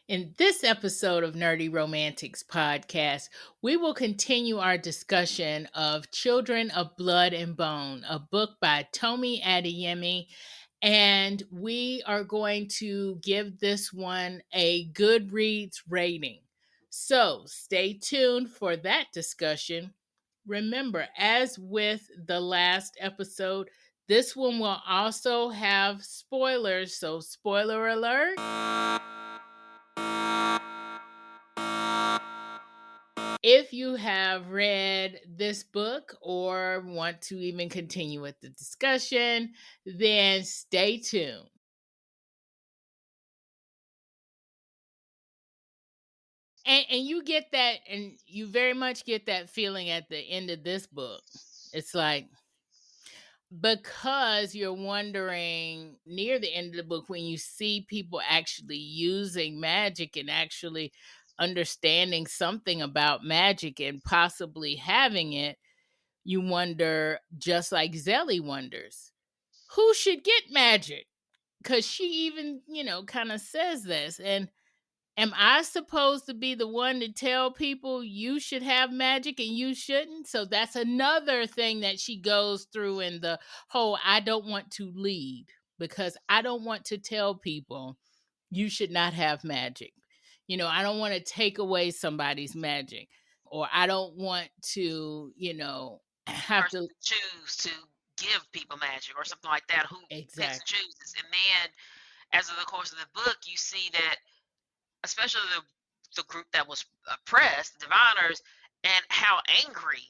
In this episode of Nerdy Romantics podcast, we will continue our discussion of Children of Blood and Bone, a book by Tomi Adeyemi, and we are going to give this one a Goodreads rating. So stay tuned for that discussion. Remember, as with the last episode, this one will also have spoilers, so spoiler alert. If you have read this book or want to even continue with the discussion, then stay tuned. And you get that, and you very much get that feeling at the end of this book. It's like, because you're wondering near the end of the book when you see people actually using magic and actually understanding something about magic and possibly having it, you wonder, just like Zelly wonders, who should get magic? Because she even, kind of says this. And am I supposed to be the one to tell people you should have magic and you shouldn't? So that's another thing that she goes through in the whole I don't want to lead, because I don't want to tell people you should not have magic. I don't want to take away somebody's magic, or I don't want to, have Person to. to choose to give people magic or something like that, who picks and Exactly. chooses. And then, as of the course of the book, you see that, especially the group that was oppressed, the diviners, and how angry,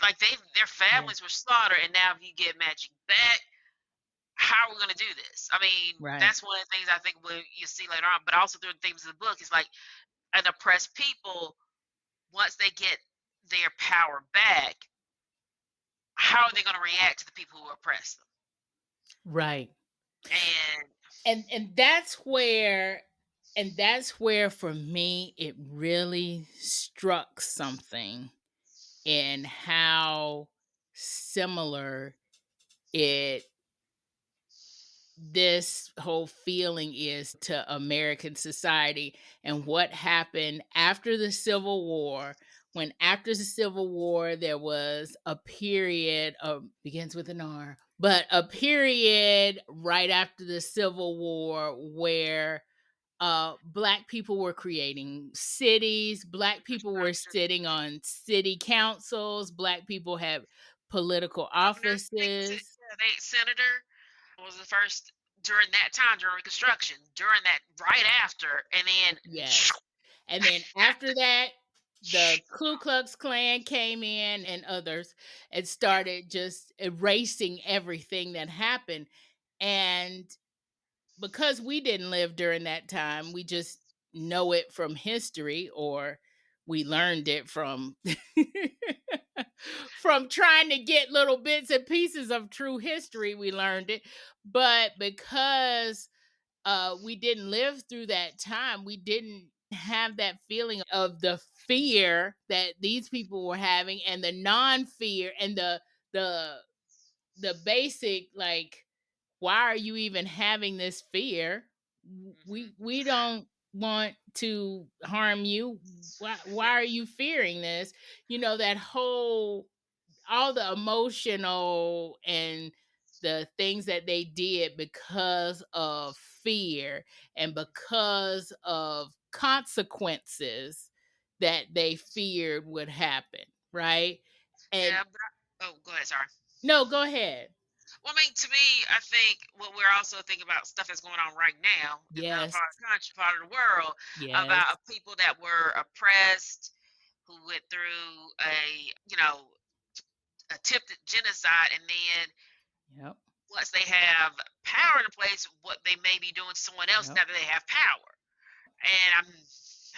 like their Yeah. families were slaughtered, and now if you get magic back, how are we going to do this? I mean, Right. that's one of the things I think you see later on, but also through the themes of the book is like an oppressed people, once they get their power back, how are they going to react to the people who oppress them? Right. And And that's where for me it really struck something in how similar it this whole feeling is to American society and what happened after the Civil War. When after the Civil War, there was a period of, begins with an R, but a period right after the Civil War where black people were creating cities, black people were structure, sitting on city councils, black people had political governor, I think offices. they senator was the first during that time during Reconstruction, during that right after, and then Yes. And then after that, the Ku Klux Klan came in and others and yeah, started just erasing everything that happened. And because we didn't live during that time, we just know it from history, or we learned it from from trying to get little bits and pieces of true history. We learned it. But because we didn't live through that time, we didn't have that feeling of the fear that these people were having, and the non-fear, and the the basic, like, why are you even having this fear? hmm We don't want to harm you. Why yeah, are you fearing this? That whole, all the emotional and the things that they did because of fear and because of consequences that they feared would happen, right? And yeah. But oh, go ahead. Sorry. no, go ahead. Well, I mean, to me, I think what we're also thinking about stuff that's going on right now in the other Yes. part of the country, part of the world, Yes. about people that were oppressed, who went through a, attempted genocide, and then Yep. once they have power in place, what they may be doing to someone else Yep. now that they have power. And I'm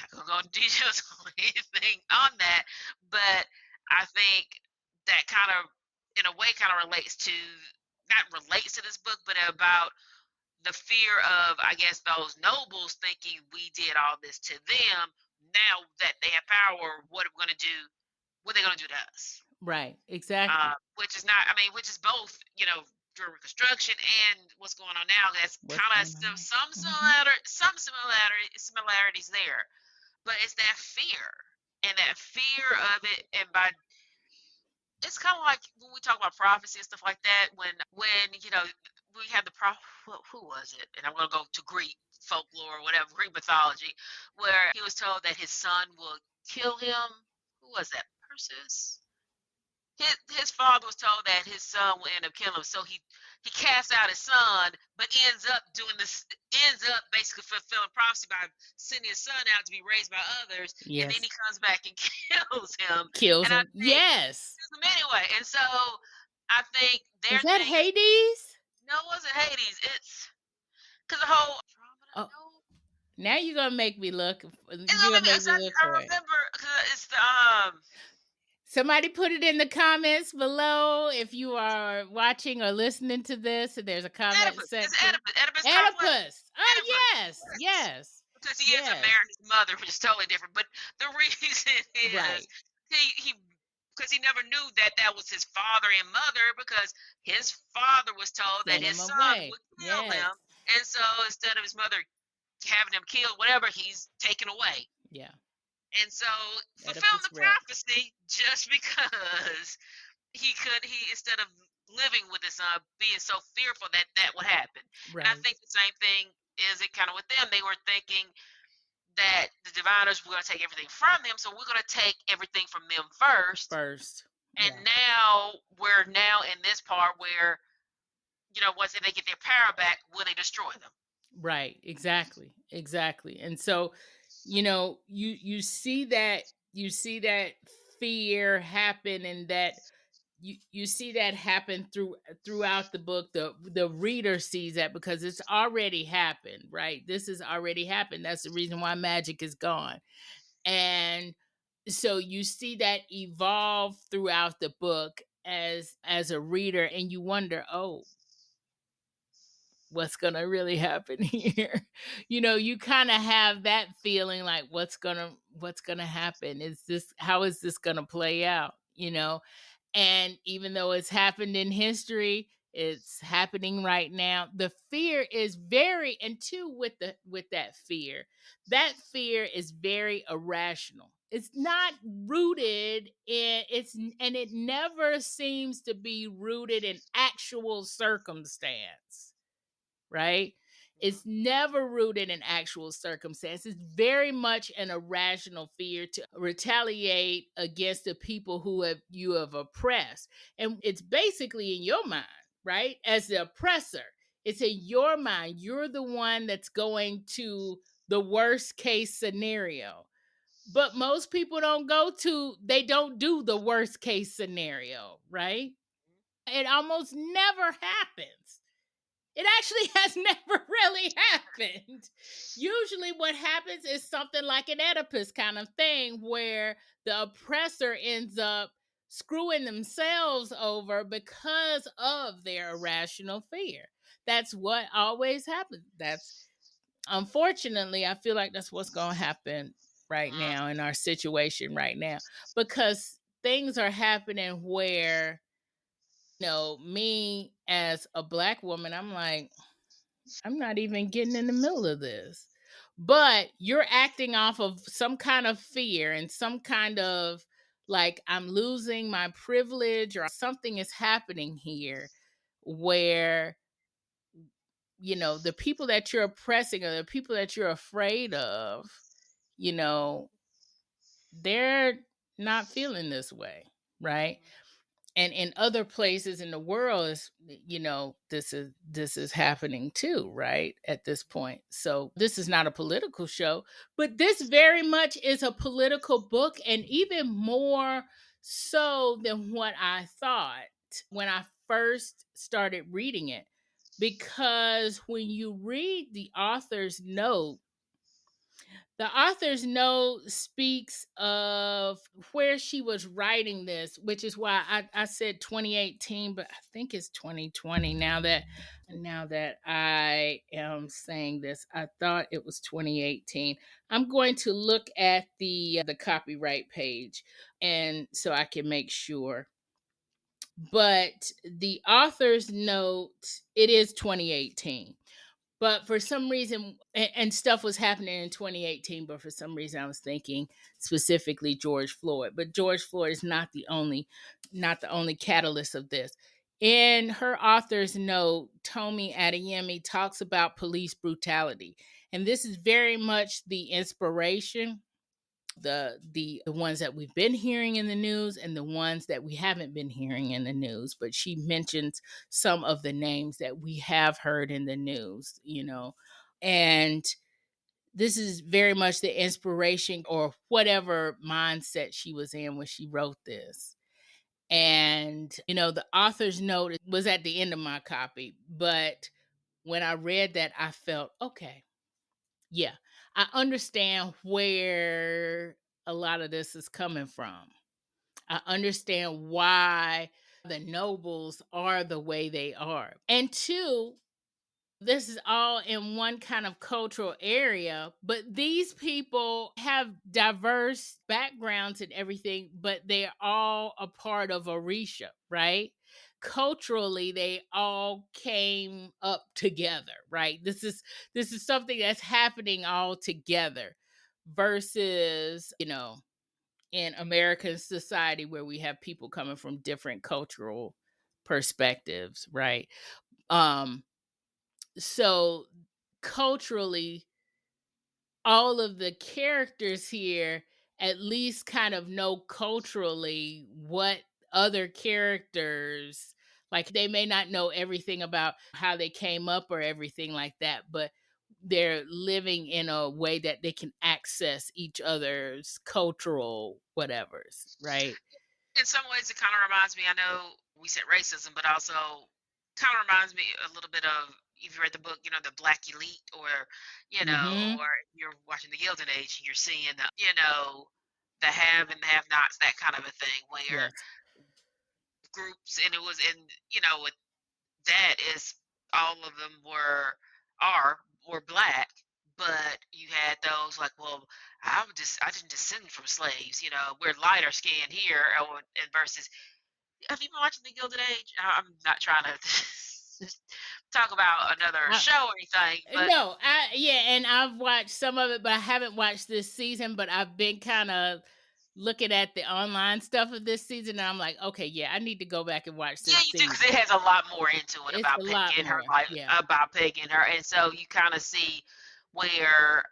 not going to go into details on anything on that, but I think that kind of, in a way, kind of relates to, not relates to this book, but about the fear of, I guess, those nobles thinking we did all this to them. Now that they have power, what are we going to do? What are they going to do to us? Right. Exactly. Which is not, I mean, which is both, during Reconstruction and what's going on now. That's What's kind of going on now? similarities there, but it's that fear and that fear of it, and by it's kind of like when we talk about prophecy and stuff like that. When we had the who was it? And I'm gonna go to Greek folklore or whatever, Greek mythology, where he was told that his son will kill him. Who was that? Perseus. His father was told that his son will end up killing him, so he casts out his son, but ends up basically fulfilling prophecy by sending his son out to be raised by others, and then Yes. he comes back and kills him. Kills And I him. think Yes. kills him anyway. And so I think their Is that thing is Hades? no, it wasn't Hades. It's because the whole Andromeda. Oh, No, now you're gonna make me look. it's, I You're mean, gonna make me look I for it. remember because it's the Somebody put it in the comments below if you are watching or listening to this. There's a comment Oedipus. It's section. Oedipus. Oedipus complex. Oedipus. Oh Oedipus. yes, Yes. yes, Because he ends up yes. marrying his mother, which is totally different. But the reason is Right. he because he never knew that that was his father and mother, because his father was told that Send his him son away. would kill Yes. him, and so instead of his mother having him killed, whatever, he's taken away. Yeah. And so fulfilling Oedipus the Rex. prophecy just because he instead of living with his son, being so fearful that that would happen. And I Right. think the same thing is it kind of with them. They were thinking that the diviners were going to take everything from them, so we're going to take everything from them first. First. And Yeah. now we're now in this part where once they get their power back, will they destroy them? Right. Exactly. Exactly. And so, you see that fear happen, and that you see that happen throughout the book. The reader sees that because it's already happened, right? This has already happened. That's the reason why magic is gone. And so you see that evolve throughout the book as a reader, and you wonder, oh, what's gonna really happen here? You kind of have that feeling like what's gonna happen? How is this gonna play out? And even though it's happened in history, it's happening right now. The fear is very, and two, with that fear is very irrational. It's not rooted in it's and it never seems to be rooted in actual circumstance, right? It's Mm-hmm. never rooted in actual circumstance. It's very much an irrational fear to retaliate against the people you have oppressed. And it's basically in your mind, right? As the oppressor, it's in your mind. You're the one that's going to the worst case scenario. But most people they don't do the worst case scenario, right? It almost never happens. It actually has never really happened. Usually, what happens is something like an Oedipus kind of thing where the oppressor ends up screwing themselves over because of their irrational fear. That's what always happens. That's unfortunately, I feel like that's what's going to happen right now in our situation right now, because things are happening where, me as a Black woman, I'm like, I'm not even getting in the middle of this. But you're acting off of some kind of fear and some kind of like, I'm losing my privilege or something is happening here where, the people that you're oppressing or the people that you're afraid of, you know, they're not feeling this way, right? And in other places in the world this is happening too, right, at this point. So this is not a political show, but this very much is a political book, and even more so than what I thought when I first started reading it, because when you read the author's note speaks of where she was writing this, which is why I said 2018, but I think it's 2020 now that I am saying this. I thought it was 2018. I'm going to look at the copyright page, and so I can make sure. But the author's note, it is 2018. But for some reason, and stuff was happening in 2018, but for some reason I was thinking specifically George Floyd. But George Floyd is not the only catalyst of this. In her author's note, Tomi Adeyemi talks about police brutality. And this is very much the inspiration, the ones that we've been hearing in the news and the ones that we haven't been hearing in the news. But she mentions some of the names that we have heard in the news. And this is very much the inspiration or whatever mindset she was in when she wrote this. And the author's note was at the end of my copy, but when I read that, I felt, okay, yeah, I understand where a lot of this is coming from. I understand why the nobles are the way they are. And two, this is all in one kind of cultural area, but these people have diverse backgrounds and everything, but they're all a part of Orisha, right? Culturally, they all came up together, right? This is something that's happening all together versus, in American society where we have people coming from different cultural perspectives, right? Um so culturally, all of the characters here at least kind of know culturally what other characters, like, they may not know everything about how they came up or everything like that, but they're living in a way that they can access each other's cultural whatevers, right? In some ways, it kind of reminds me. I know we said racism, but also kind of reminds me a little bit of, if you read the book, the Black Elite, Mhm. or you're watching the Gilded Age, you're seeing the have and the have-nots, that kind of a thing, where Yes. groups, and it was in, with that is, all of them are were black, but you had those like, well, I didn't descend from slaves, we're lighter skinned here, and versus, have you been watching the Gilded Age? I'm not trying to talk about another show or anything, but No, and I've watched some of it, but I haven't watched this season. But I've been kind of looking at the online stuff of this season, and I'm like, okay, yeah, I need to go back and watch yeah, this you do, because it season. has a lot more into it It's about a Peggy lot and her more. life, Yeah. about Peggy and her, and so you kind of see where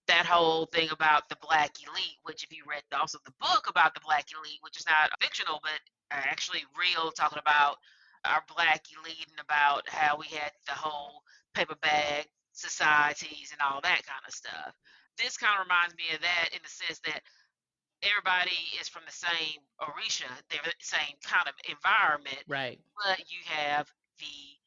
that whole thing about the Black Elite, which, if you read also the book about the Black Elite, which is not fictional but actually real, talking about our Black Elite and about how we had the whole paper bag societies and all that kind of stuff. This kind of reminds me of that, in the sense that everybody is from the same Orisha, they're the same kind of environment, Right. but you have the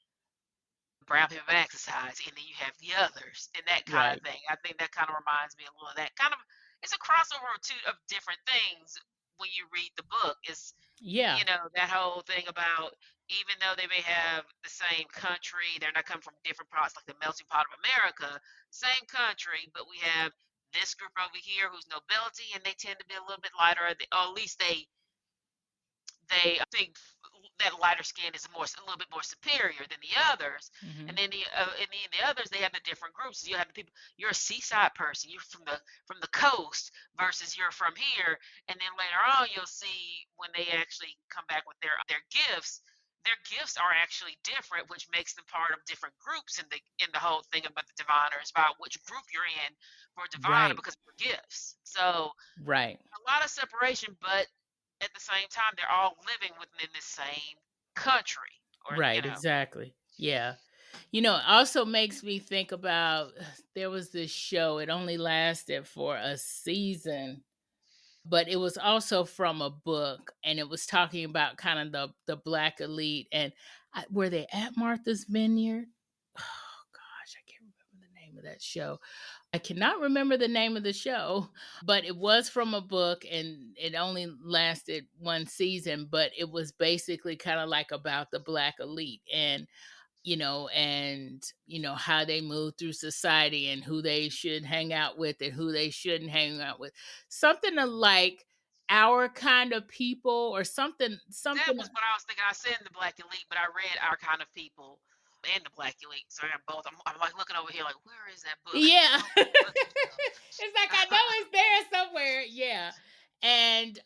brown paper bag society, and then you have the others, and that kind of Right. thing. I think that kind of reminds me a little of that kind of. It's a crossover of two of different things when you read the book. It's, Yeah. that whole thing about, even though they may have the same country, they're not coming from different parts, like the melting pot of America, same country, but we have this group over here who's nobility, and they tend to be a little bit lighter, or at least they think that lighter skin is a little bit more superior than the others. And Hmm. then the others, they have the different groups. So you have the people, you're a seaside person, you're from the coast, versus you're from here. And then later on, you'll see when they actually come back with their gifts. Their gifts are actually different, which makes them part of different groups in the whole thing about the diviners, about which group you're in for a diviner, Right. because of your gifts. So Right. a lot of separation, but at the same time, they're all living within the same country, or Right. Exactly. Yeah. It also makes me think about there was this show. It only lasted for a season, but it was also from a book, and it was talking about kind of the black elite. And were they at Martha's Vineyard? Oh gosh, I can't remember the name of that show. I cannot remember the name of the show, but it was from a book, and it only lasted one season, but it was basically kind of like about the black elite, and how they move through society and who they should hang out with and who they shouldn't hang out with. Something like our kind of people or something That something. was what I was thinking. I said in the Black Elite, but I read Our Kind of People and the Black Elite. So I got both. I'm like looking over here, like, where is that book? Yeah. Oh, It's like I know it's there somewhere. Yeah. And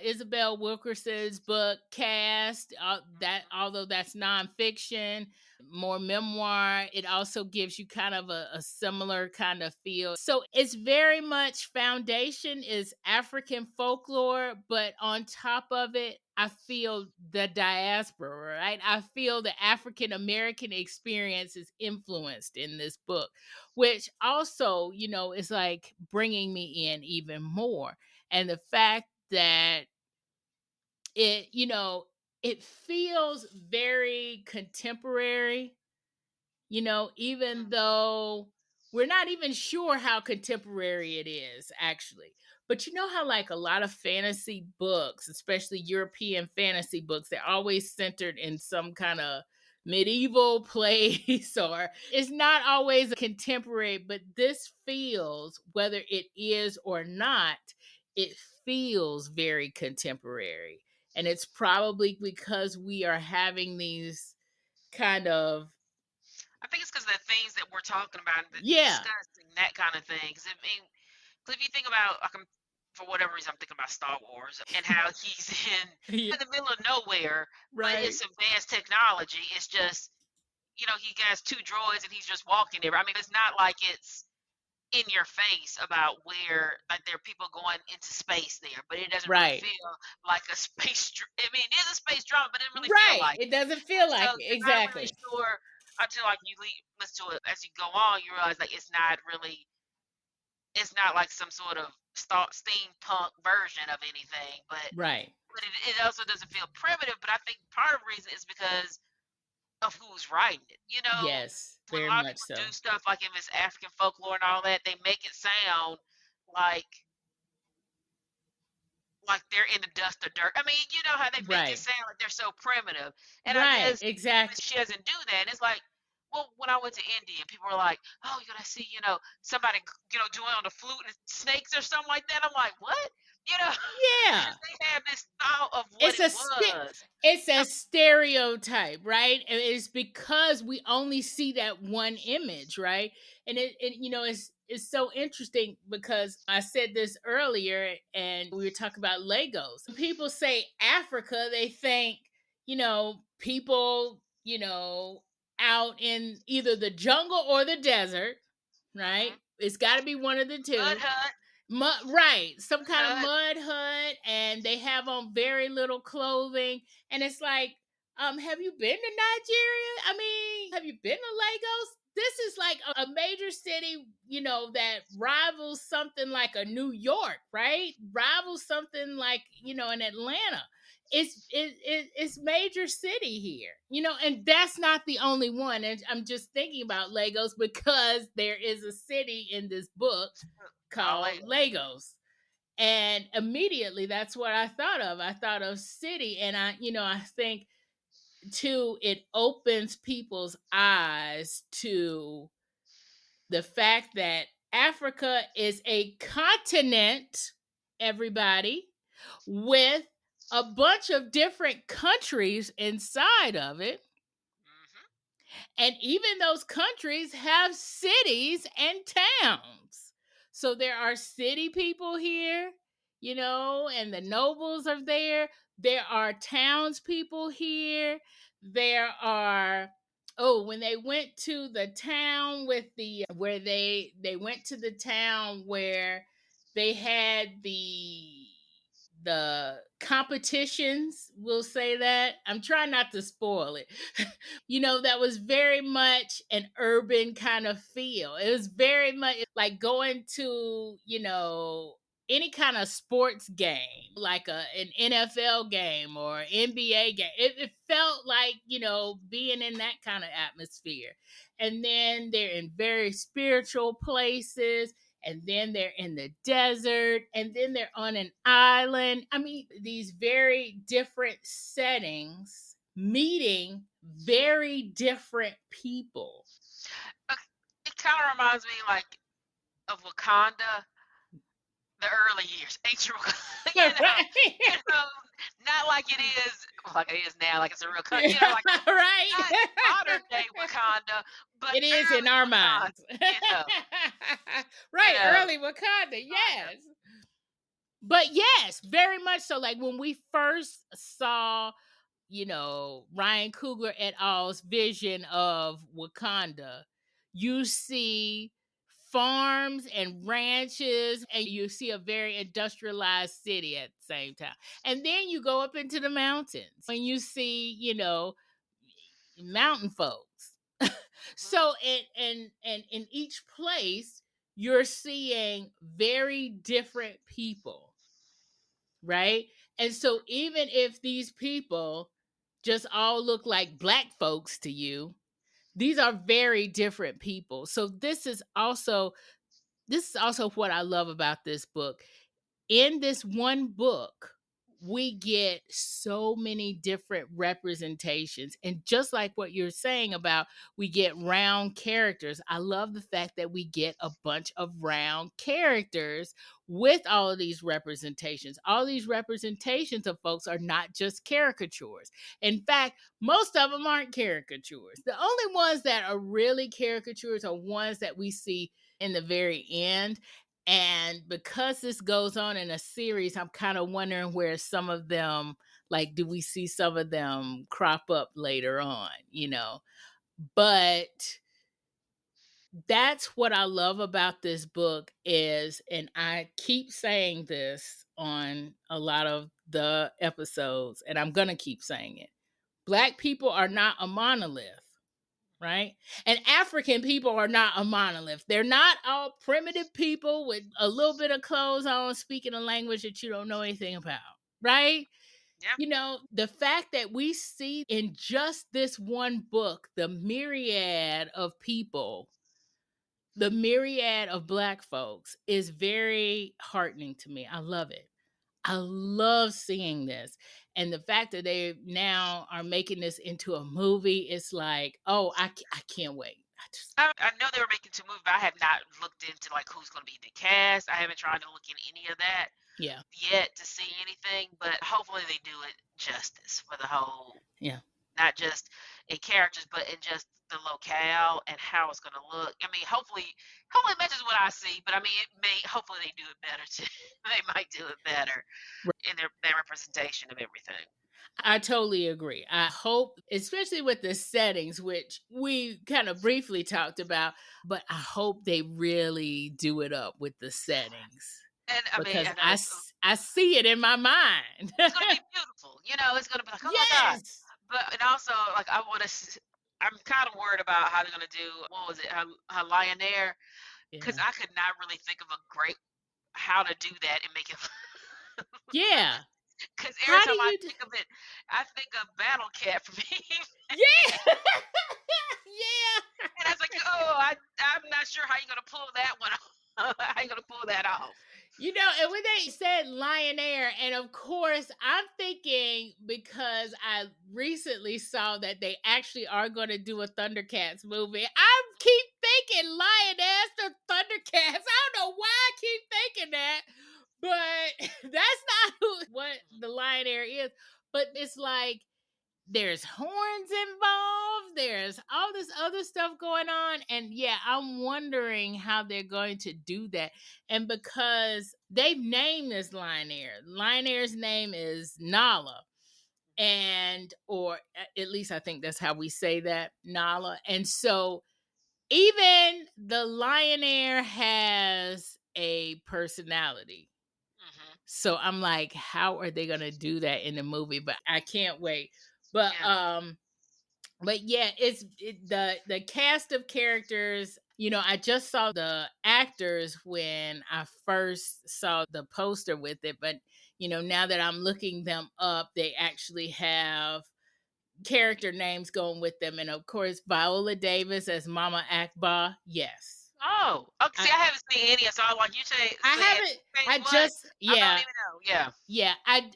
Isabel Wilkerson's book Cast, that although that's nonfiction, more memoir, it also gives you kind of a similar kind of feel. So it's very much foundation is African folklore, but on top of it, I feel the diaspora, right? I feel the African American experience is influenced in this book, which also, is like bringing me in even more. And the fact that it, it feels very contemporary, even though we're not even sure how contemporary it is actually. But you know how, like, a lot of fantasy books, especially European fantasy books, they're always centered in some kind of medieval place or it's not always a contemporary, but this feels, whether it is or not, it feels very contemporary. And it's probably because we are having these kind of, I think it's because the things that we're talking about and yeah. discussing, that kind of thing. 'Cause I mean, 'cause if you think about, like, for whatever reason, I'm thinking about Star Wars and how he's Yeah, in the middle of nowhere, but right, it's advanced technology. It's just, he has two droids and he's just walking there. I mean, it's not like it's in your face about where, like, there are people going into space there, but it doesn't really right, feel like a I mean, it is a space drama, but it doesn't really feel right. like It it. doesn't And feel so like it. you're not really Exactly. sure until, like, you listen to it as you go on. You realize, like, it's not like some sort of steampunk version of anything, Right. but it also doesn't feel primitive. But I think part of the reason is because of who's writing it. Yes, When a very lot of much people do so. stuff like if it's African folklore and all that, they make it sound like they're in the dust or dirt. I mean, you know how they make it Right. sound like they're so primitive. And I Right. guess Exactly. she doesn't do that. And it's like, well, when I went to India, people were like, "Oh, you're gonna see, somebody, doing on the flute and snakes or something like that." I'm like, "What?" You know, Yeah. because they have this thought of what It's it a was. it's a stereotype, right? And it's because we only see that one image, right? And it's so interesting because I said this earlier and we were talking about Legos. When people say Africa, they think, people, out in either the jungle or the desert, right? Hmm. It's got to be one of the Mud two. hut, Right, some mud kind of hut. mud hut, and they have on very little clothing, and it's like, have you been to Nigeria? I mean, have you been to Lagos? This is like a major city, that rivals something like a New York, right? Rivals something like, an Atlanta. It's major city here, and that's not the only one. And I'm just thinking about Lagos because there is a city in this book Call called Lagos. Legos. And immediately that's what I thought of. I thought of city. And I think too, it opens people's eyes to the fact that Africa is a continent, everybody, with a bunch of different countries inside of it. Hmm. And even those countries have cities and towns. So there are city people here, and the nobles are there. There are townspeople here. There are, oh, when they went to the town with where they went to the town where they had the competitions, we'll say that. I'm trying not to spoil it. That was very much an urban kind of feel. It was very much like going to, any kind of sports game, like an NFL game or NBA game. It felt like, being in that kind of atmosphere. And then they're in very spiritual places, and then they're in the desert, and then they're on an island. I mean, these very different settings meeting very different people. Uh, It kind of reminds me, like, of Wakanda. the early years, ancient Wakanda, Right. not like it is, like it is now, like it's a real country, like Right. not modern day Wakanda, but It is in early our Wakanda, minds. you know, you Right, know, early Wakanda, kind of. yes. But yes, very much so. Like when we first saw, Ryan Coogler et al.'s vision of Wakanda, you see farms and ranches, and you see a very industrialized city at the same time. And then you go up into the mountains and you see, mountain folks. Mhm. So and in each place you're seeing very different people, right? And so even if these people just all look like black folks to you, these are very different people. So this is also what I love about this book. In this one book, we get so many different representations. And just like what you're saying about we get round characters, I love the fact that we get a bunch of round characters with all of these representations. All these representations of folks are not just caricatures. In fact, most of them aren't caricatures. The only ones that are really caricatures are ones that we see in the very end. And because this goes on in a series, I'm kind of wondering where some of them, like, do we see some of them crop up later on? But that's what I love about this book is, and I keep saying this on a lot of the episodes, and I'm going to keep saying it. Black people are not a monolith, right? And African people are not a monolith. They're not all primitive people with a little bit of clothes on, speaking a language that you don't know anything about, right? Yeah. The fact that we see in just this one book the myriad of people, the myriad of Black folks is very heartening to me. I love it. I love seeing this. And the fact that they now are making this into a movie, it's like, oh, I can't wait. I know they were making two movies, but I have not looked into like who's going to be the cast. I haven't tried to look in any of that Yeah, yet to see anything, but hopefully they do it justice for the whole, yeah. not just in characters, but in just the locale and how it's going to look. I mean, hopefully it matches what I see, but I mean, hopefully they do it better too. They might do it better in their representation of everything. I totally agree. I hope, especially with the settings, which we kind of briefly talked about, but I hope they really do it up with the settings And I mean, because I know I see it in my mind. it's going to be beautiful. It's going to be like, oh my God. Yes. But and also, like, I'm kind of worried about how they're going to do, what was it, her Lion Air? Because Yeah. I could not really think of a great how to do that and make it. Yeah. Because every How do time I you think of it, I think of Battle Cat from Yeah. He-Man. Yeah. And I was like, oh, I'm not sure how you're going to pull that one off. How you going to pull that off? And when they said Lion Air, and of course, I'm thinking because I recently saw that they actually are going to do a Thundercats movie. I keep thinking Lioness or Thundercats. I don't know why I keep thinking that, but that's not what the Lion Air is. But it's like there's horns involved, there's all this other stuff going on, and yeah, I'm wondering how they're going to do that. And because they've named this lion air's name is Nala, and or at least I think that's how we say that, Nala. And so even the lion air has a personality. Hmm. So I'm like, how are they going to do that in the movie? But I can't wait. But yeah, the cast of characters. I just saw the actors when I first saw the poster with it, but now that I'm looking them up, they actually have character names going with them, and of course, Viola Davis as Mama Akbar. Yes, Oh, okay. I See, I haven't seen any, so I like you I saying haven't. phase I one. just I don't Yeah. even know. Yeah. Yeah,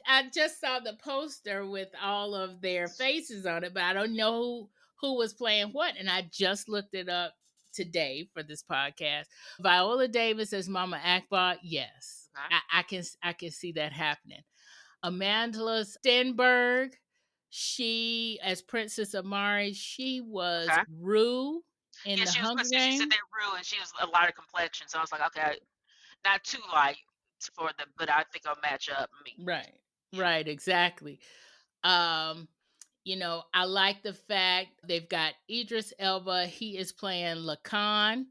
I just saw the poster with all of their faces on it, but I don't know who was playing what, and I just looked it up today for this podcast. Viola Davis as Mama Akbar, yes. Okay. I can see that happening. Amandla Stenberg, she as Princess Amari, she was Okay. Rue in Yeah, the she was. Hunger She said Games. they're real, and she was a lighter complexion. So I was like, okay, not too light for them, but I think I'll match up. I mean, Right. yeah. Right, exactly. Um, I like the fact they've got Idris Elba. He is playing Lacan,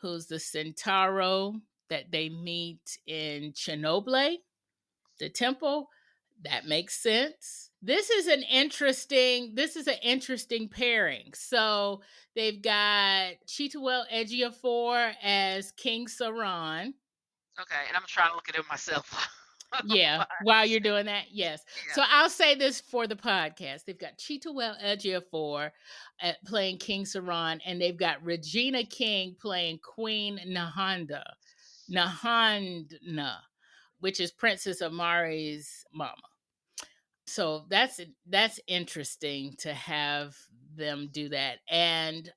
who's the Centauro that they meet in Chernobyl, the temple. That makes sense. This is an interesting pairing. So they've got Chiwetel Ejiofor as King Saran. Okay, and I'm trying to look at it myself. Yeah, while you're doing that, yes. Yeah. So I'll say this for the podcast. They've got Chiwetel Ejiofor playing King Saran, and they've got Regina King playing Queen Nahanda, which is Princess Amari's mama. So that's interesting to have them do that. And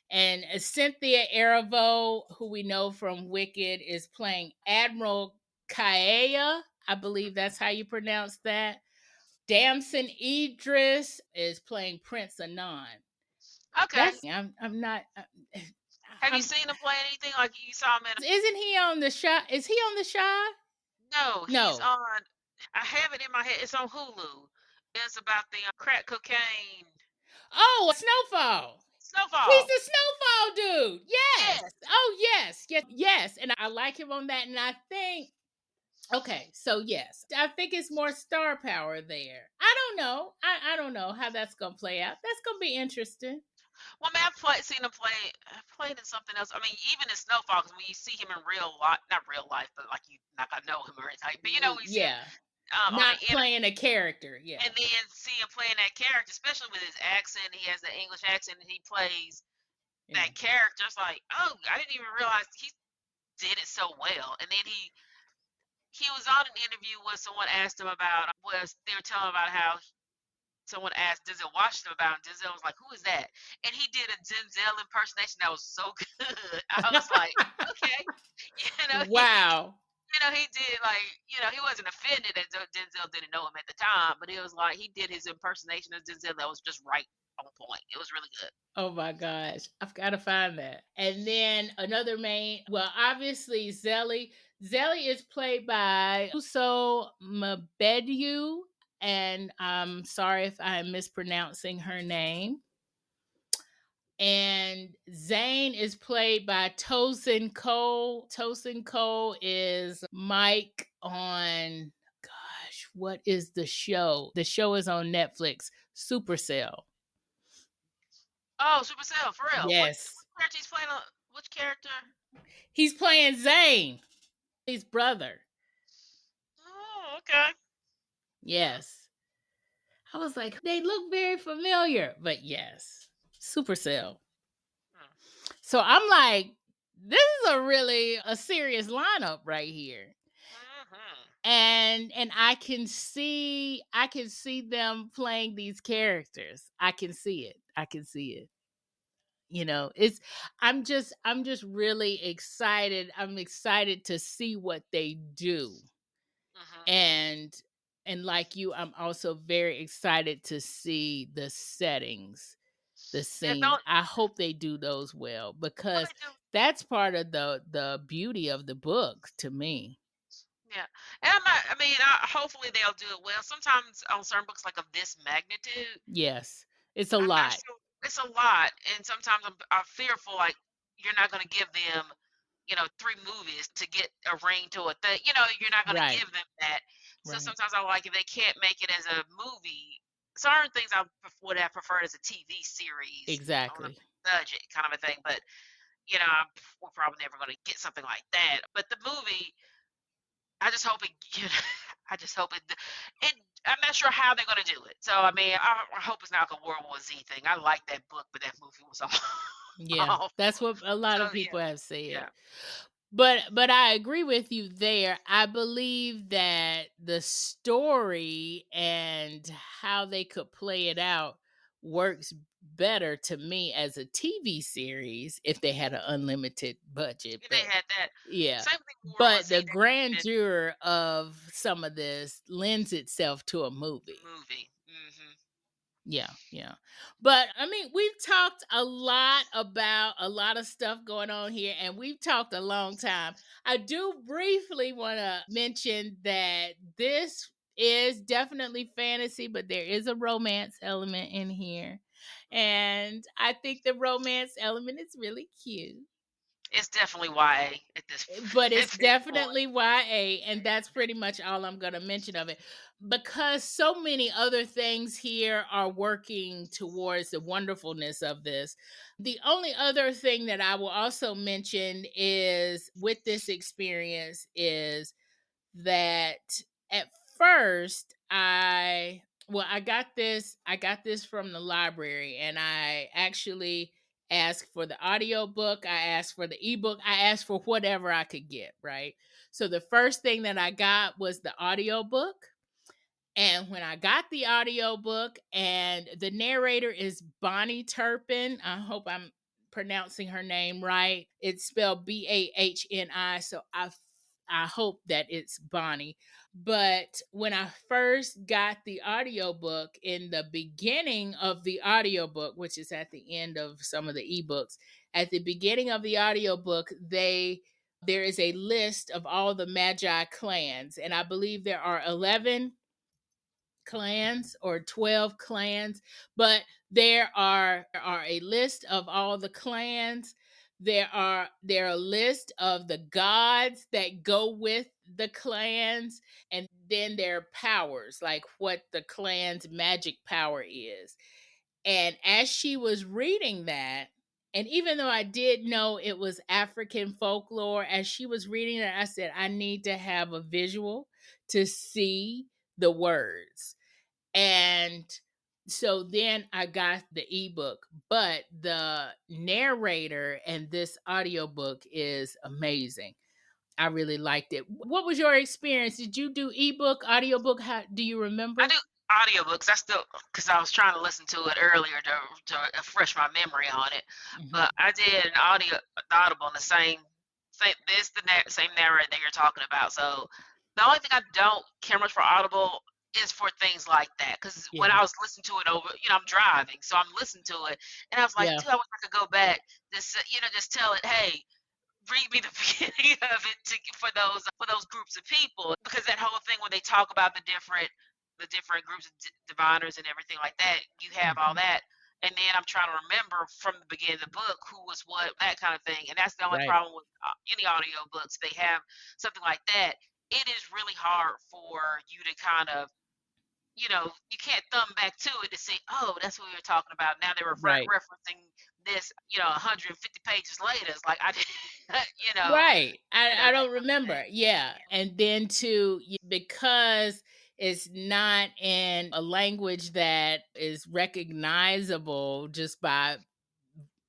Cynthia Erivo, who we know from Wicked, is playing Admiral Kaea. I believe that's how you pronounce that. Damson Idris is playing Prince Anon. Okay. I'm not. Have you I'm. seen him play anything like you saw him in? Isn't he on the show? Is he on the show? No, he's No. on. I have it in my head. It's on Hulu. It's about the crack cocaine. Oh, Snowfall. He's Snowfall. the Snowfall dude. Yes. Yes. Oh, yes. Yes. Yes. And I like him on that. And I think, okay, so yes, I think it's more star power there. I don't know. I don't know how that's going to play out. That's going to be interesting. Well, I mean, seen him play. I played in something else. I mean, even in Snowfall, because when you see him in real life, not real life, but like you not gonna know him or anything. But when you see him Yeah. on the Not playing a character. Yeah. and then see him playing that character, especially with his accent. He has the English accent, and he plays Yeah. that character. It's like, oh, I didn't even realize he did it so well. And then he was on an interview where someone asked him about was they were telling him about how someone asked Denzel Washington about him. Denzel was like, "Who is that?" And he did a Denzel impersonation that was so good. I was like, "Okay," Wow. he did like, he wasn't offended that Denzel didn't know him at the time, but it was like he did his impersonation of Denzel that was just right on point. It was really good. Oh my gosh. I've got to find that. And then another main, well, obviously Zelly. Zelly is played by Uso Mabedu. And I'm sorry if I'm mispronouncing her name. And Zane is played by Tosin Cole. Tosin Cole is Mike on, gosh, what is the show? The show is on Netflix, Supercell. Oh, Supercell, for real. What Yes. character he's playing? Which character? He's playing Zane, his brother. Oh, okay. Yes. I was like, they look very familiar, but yes, Supercell. Hmm. So I'm like, this is a serious lineup right here. Mm-hmm. And I can see them playing these characters. I can see it. It's I'm just really excited. I'm excited to see what they do. Mm-hmm. And like you, I'm also very excited to see the settings, the Yeah, scenes. don't. I hope they do those well Well, because they do. that's part of the beauty of the book to me. Yeah, and I'm not. I mean, hopefully they'll do it well. Sometimes on certain books like of this magnitude, Yes, it's a I'm not lot. sure. It's a lot, and sometimes I'm fearful like you're not going to give them, 3 movies to get a ring to a thing. You're not going to Right, give them that. So right. sometimes I like if they can't make it as a movie. Certain things I would have preferred as a TV series on a Exactly. budget kind of a thing, but we're probably never going to get something like that. But the movie, I just hope it. I just hope it. And I'm not sure how they're going to do it. So I mean, I hope it's not like a World War Z thing. I like that book, but that movie was Yeah, awful. that's what a lot So of people have said. yeah. But I agree with you there. I believe that the story and how they could play it out works better to me as a TV series if they had an unlimited budget, If they but had that. yeah. Same thing with World War But Z. the They needed grandeur of some of this lends itself to a a movie. movie. Hmm. Yeah, yeah. But I mean, we've talked a lot about a lot of stuff going on here, and we've talked a long time. I do briefly want to mention that this is definitely fantasy, but there is a romance element in here. Hmm. And I think the romance element is really cute. It's definitely YA at this But it's at this point. definitely YA, and that's pretty much all I'm gonna mention of it. Because so many other things here are working towards the wonderfulness of this. The only other thing that I will also mention is with this experience is that at first I got this from the library, and I actually asked for the audiobook, I asked for the ebook, I asked for whatever I could get, right? So the first thing that I got was the audiobook, and when I got the audiobook, and the narrator is Bonnie Turpin. I hope I'm pronouncing her name right. It's spelled Bahni. So I hope that it's Bonnie. But when I first got the audiobook, in the beginning of the audiobook, which is at the end of some of the ebooks, at the beginning of the audiobook, there is a list of all the Magi clans, and I believe there are 11 clans or 12 clans, but there are a list of all the clans. There are a list of the gods that go with the clans, and then there are powers, like what the clan's magic power is. And as she was reading that, and even though I did know it was African folklore, as she was reading it, I said, I need to have a visual to see the words. And so then I got the ebook, but the narrator and this audiobook is amazing. I really liked it. What was your experience? Did you do ebook, audiobook? How do you I remember? do audiobooks. I still, because I was trying to listen to it earlier to refresh my memory on it. Mhm. But I did an audible on the same this the same narrator that you're talking about. So the only thing I don't care much for Audible is for things like that. Because when Yeah. I was listening to it over, I'm driving, so I'm listening to it, and I was like, Yeah. dude, I wish I could go back. Just just tell it, hey, read me the beginning of it for those groups of people, because that whole thing when they talk about the different groups of diviners and everything like that, you have all Mhm. that, and then I'm trying to remember from the beginning of the book who was what, that kind of thing. And that's the only Right. problem with any audio books. They have something like that. It is really hard for you to kind of, you can't thumb back to it to see, oh, that's what we were talking about. Now they're Right. referencing this, 150 pages later. It's like I did, you know, Right. I that don't kind of thing. remember. Yeah. And then too, because it's not in a language that is recognizable just by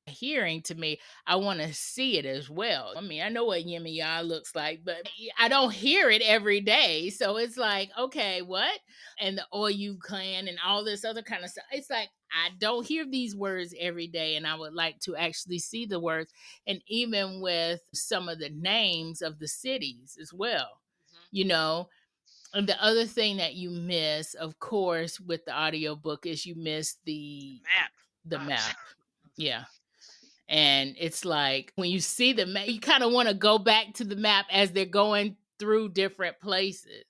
hearing to me, I want to see it as well. I mean, I know what Yimmy Ya looks like, but I don't hear it every day. So it's like, okay, what? And the Oyu clan and all this other kind of stuff. It's like, I don't hear these words every day, and I would like to actually see the words. And even with some of the names of the cities as well, Hmm. you know. And the other thing that you miss, of course, with the audiobook is you miss The the map. map. Yeah. And it's like when you see the map, you kind of want to go back to the map as they're going through different places.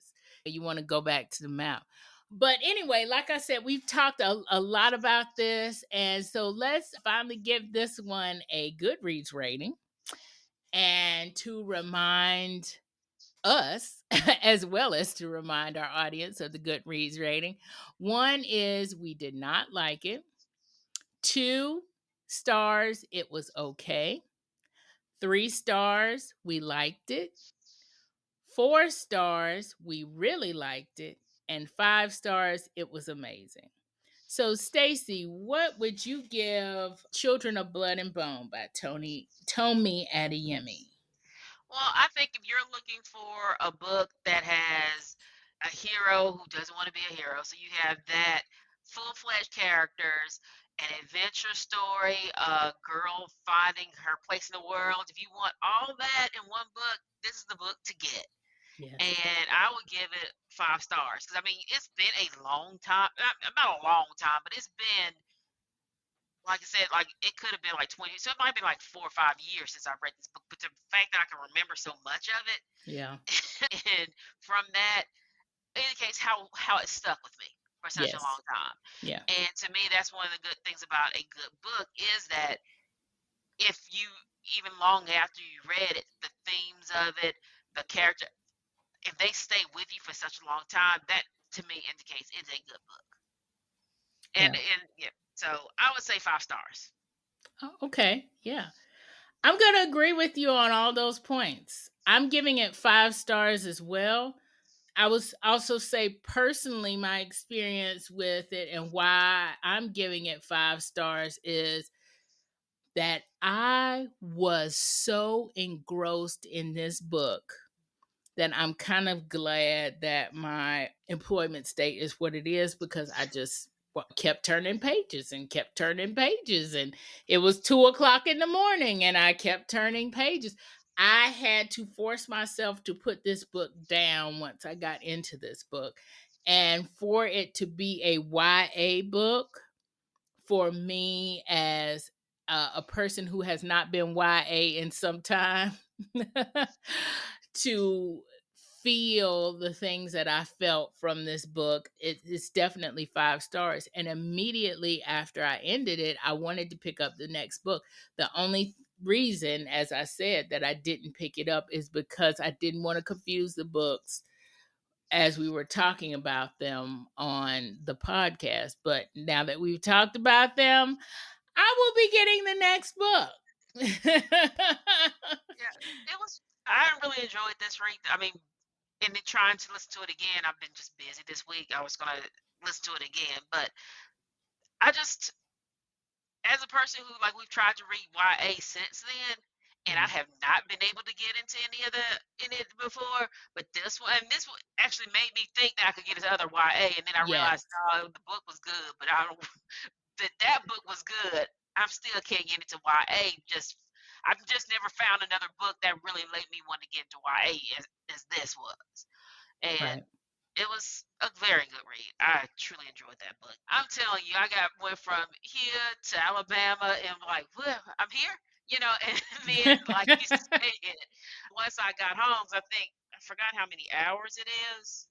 You want to go back to the map. But anyway, like I said, we've talked a lot about this. And so let's finally give this one a Goodreads rating. And to remind us, as well as to remind our audience of the Goodreads rating, one is we did not like it, 2 stars, it was okay. 3 stars, we liked it. 4 stars, we really liked it. And 5 stars, it was amazing. So, Stacy, what would you give Children of Blood and Bone by Tomi Adeyemi? Well, I think if you're looking for a book that has a hero who doesn't want to be a hero, so you have that full-fledged characters, an adventure story, a girl finding her place in the world. If you want all that in one book, this is the book to get. Yes. And I would give it 5 stars because I mean it's been a long time, not a long time, but it's been like I said, like it could have been like 20, so it might be like 4 or 5 years since I read this book. But the fact that I can remember so much of it, Yeah. and from that indicates how it stuck with me for such a long Yes. time. Yeah. And to me, that's one of the good things about a good book is that if you even long after you read it, the themes of it, the character, if they stay with you for such a long time, that to me indicates it's a good book. Yeah. And yeah, so I would say 5 stars. Oh, okay. Yeah. I'm going to agree with you on all those points. I'm giving it 5 stars as well. I was also say personally, my experience with it and why I'm giving it 5 stars is that I was so engrossed in this book that I'm kind of glad that my employment state is what it is because I just kept turning pages and kept turning pages. And it was 2 o'clock in the morning and I kept turning pages. I had to force myself to put this book down once I got into this book. And for it to be a YA book, for me as a person who has not been YA in some time, to feel the things that I felt from this book, it's definitely 5 stars. And immediately after I ended it, I wanted to pick up the next book. The only reason, as I said, that I didn't pick it up is because I didn't want to confuse the books as we were talking about them on the podcast. But now that we've talked about them, I will be getting the next book. Yeah, it was. I really enjoyed this read. I mean, and then trying to listen to it again. I've been just busy this week. I was gonna listen to it again, but I just, as a person who like we've tried to read YA since then, and I Yeah, have not been able to get into any of the in it before. But this one actually made me think that I could get into other YA, and then I yes, realized no, the book was good, but I don't that book was good. I still can't get into YA. Just I've just never found another book that really made me want to get into YA as this was. And right. it was a very good read. I truly enjoyed that book. I'm telling you, I got went from here to Alabama and like, well, I'm here, and then like you said, once I got home, I think I forgot how many hours it is.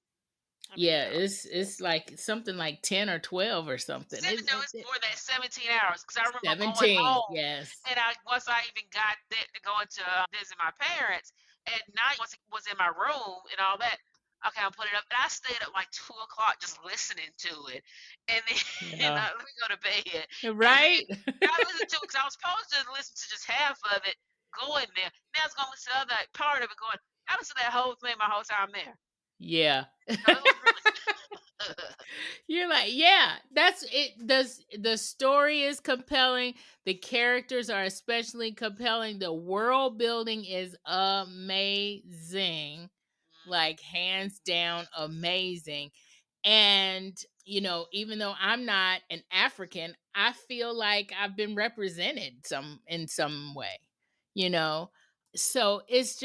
How many Yeah, hours? it's like something like 10 or 12 or something. Seven, no, it's more than 17 hours because I remember going 17. home Yes. and once I even got there going to visit my parents at night, once it was in my room and all that, okay, I'll put it up. And I stayed up like 2 o'clock just listening to it. And then Yeah. let me go to bed. And then Right? I listened to it because I was supposed to listen to just half of it going there. Now I was going to listen to the other part of it going, I listened to that whole thing my whole time there. Yeah. So it was really You're like, yeah, that's it. The story is compelling. The characters are especially compelling. The world building is amazing. Like hands down amazing. And even though I'm not an African, I feel like I've been represented in some way, you know. So it's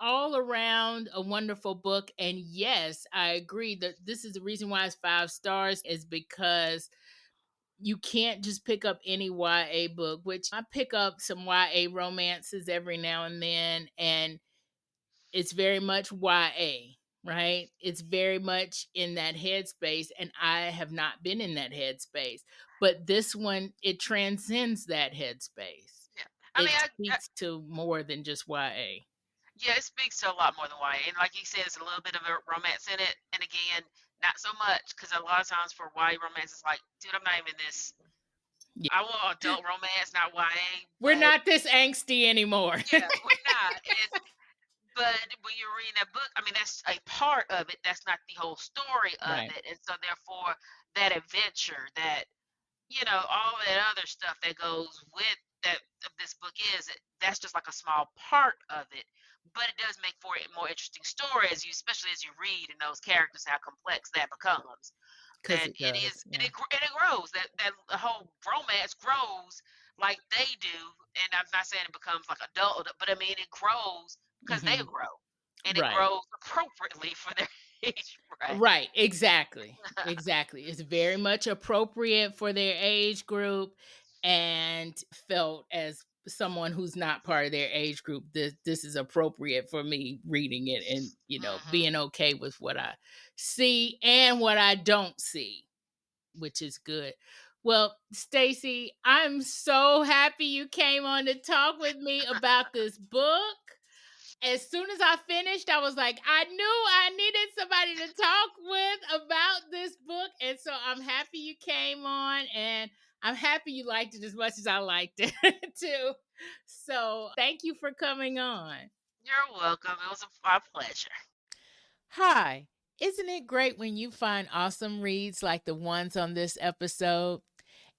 all around a wonderful book. And yes, I agree that this is the reason why it's 5 stars is because you can't just pick up any YA book, which I pick up some YA romances every now and then, and it's very much YA, right? It's very much in that headspace, and I have not been in that headspace. But this one, it transcends that headspace. yeah. I mean, It speaks to more than just YA. yeah, it speaks to a lot more than YA. And like you said, it's a little bit of a romance in it. And again, not so much because a lot of times for YA romance, it's like, dude, I'm not even this. Yeah. I want adult romance, not YA. We're But not this angsty anymore. yeah, we're not. But when you're reading that book, I mean, that's a part of it. That's not the whole story of Right. it. And so therefore, that adventure, that all that other stuff that goes with that of this book is that's just like a small part of it, but it does make for a more interesting story as you, especially as you read and those characters, how complex that becomes. 'Cause that it it does, is, and yeah. it grows. That the whole romance grows like they do, and I'm not saying it becomes like adult, but I mean it grows because they Mhm. grow, and it Right. grows appropriately for their age bracket. Right, exactly. Exactly. It's very much appropriate for their age group and felt as someone who's not part of their age group, this is appropriate for me reading it and, Hmm. being okay with what I see and what I don't see, which is good. Well, Stacy, I'm so happy you came on to talk with me about this book. As soon as I finished, I was like, I knew I needed somebody to talk with about this book. And so I'm happy you came on, and I'm happy you liked it as much as I liked it too. So thank you for coming on. You're welcome. It was my pleasure. Hi. Isn't it great when you find awesome reads like the ones on this episode?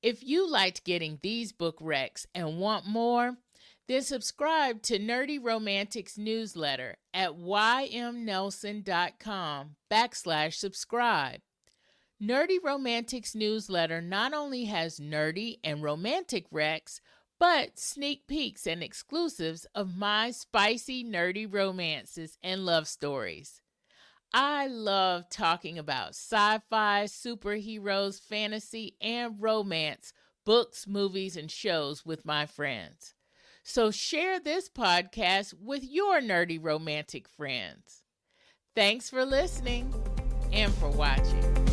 If you liked getting these book recs and want more, then subscribe to Nerdy Romantics newsletter at ymnelson.com/subscribe. Nerdy Romantics newsletter not only has nerdy and romantic recs, but sneak peeks and exclusives of my spicy nerdy romances and love stories. I love talking about sci-fi, superheroes, fantasy, and romance, books, movies, and shows with my friends. So share this podcast with your nerdy romantic friends. Thanks for listening and for watching.